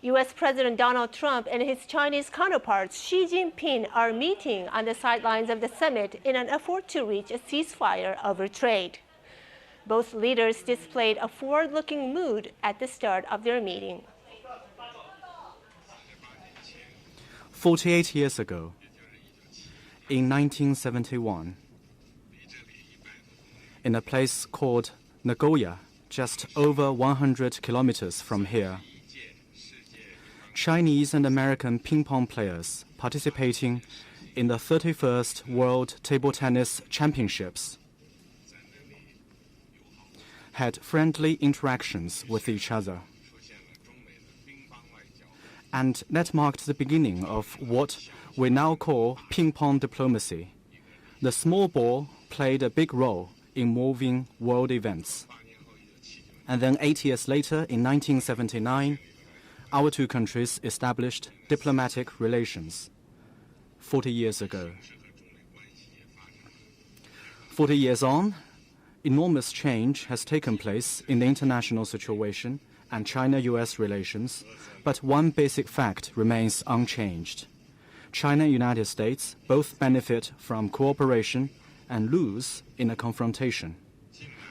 U.S. President Donald Trump and his Chinese counterparts Xi Jinping are meeting on the sidelines of the summit in an effort to reach a ceasefire over trade. Both leaders displayed a forward-looking mood at the start of their meeting. 48 years ago, in 1971, in a place called Nagoya, just over 100 kilometers from here, Chinese and American ping pong players participating in the 31st World Table Tennis Championships had friendly interactions with each other. And that marked the beginning of what we now call ping pong diplomacy. The small ball played a big role in moving world events. And then 8 years later, in 1979, our two countries established diplomatic relations 40 years ago. 40 years on, enormous change has taken place in the international situation and China-US relations, but one basic fact remains unchanged. China and United States both benefit from cooperation and lose in a confrontation.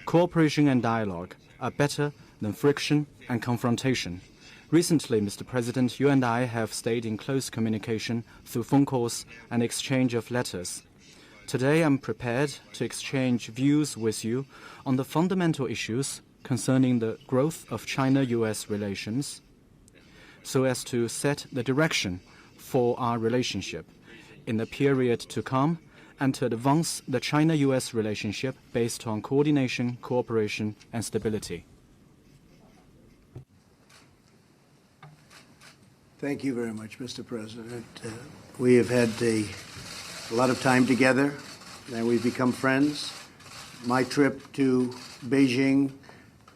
Cooperation and dialogue are better than friction and confrontation. Recently, Mr. President, you and I have stayed in close communication through phone calls and exchange of letters. Today, I'm prepared to exchange views with you on the fundamental issues concerning the growth of China-US relations, so as to set the direction for our relationship in the period to come and to advance the China-US relationship based on coordination, cooperation, and stability. Thank you very much, Mr. President. We have had a lot of time together, and we've become friends. My trip to Beijing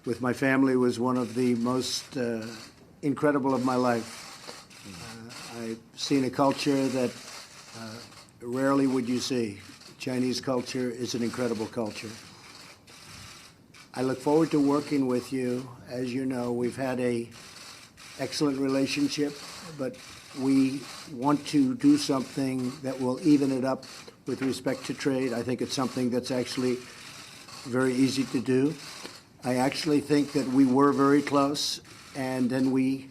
with my family was one of the most incredible of my life. I've seen a culture that rarely would you see. Chinese culture is an incredible culture. I look forward to working with you. As you know, we've had an excellent relationship, but we want to do something that will even it up with respect to trade. I think it's something that's actually very easy to do. I actually think that we were very close, and then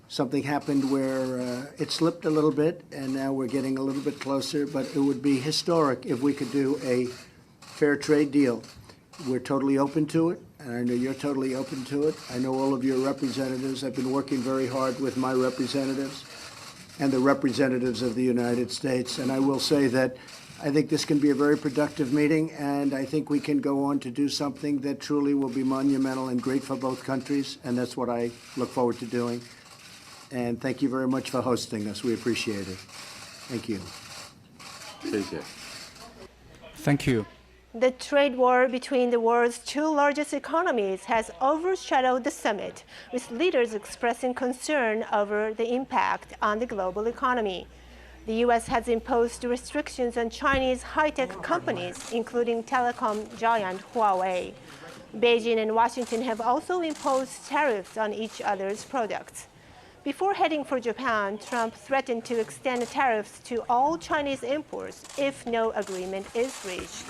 something happened where it slipped a little bit, and now we're getting a little bit closer, but it would be historic if we could do a fair trade deal. We're totally open to it, and I know you're totally open to it. I know all of your representatives. I've been working very hard with my representatives and the representatives of the United States, and I will say that I think this can be a very productive meeting, and I think we can go on to do something that truly will be monumental and great for both countries, and that's what I look forward to doing. And thank you very much for hosting us. We appreciate it. Thank you. Thank you. The trade war between the world's two largest economies has overshadowed the summit, with leaders expressing concern over the impact on the global economy. The U.S. has imposed restrictions on Chinese high-tech companies, including telecom giant Huawei. Beijing and Washington have also imposed tariffs on each other's products. Before heading for Japan, Trump threatened to extend tariffs to all Chinese imports if no agreement is reached.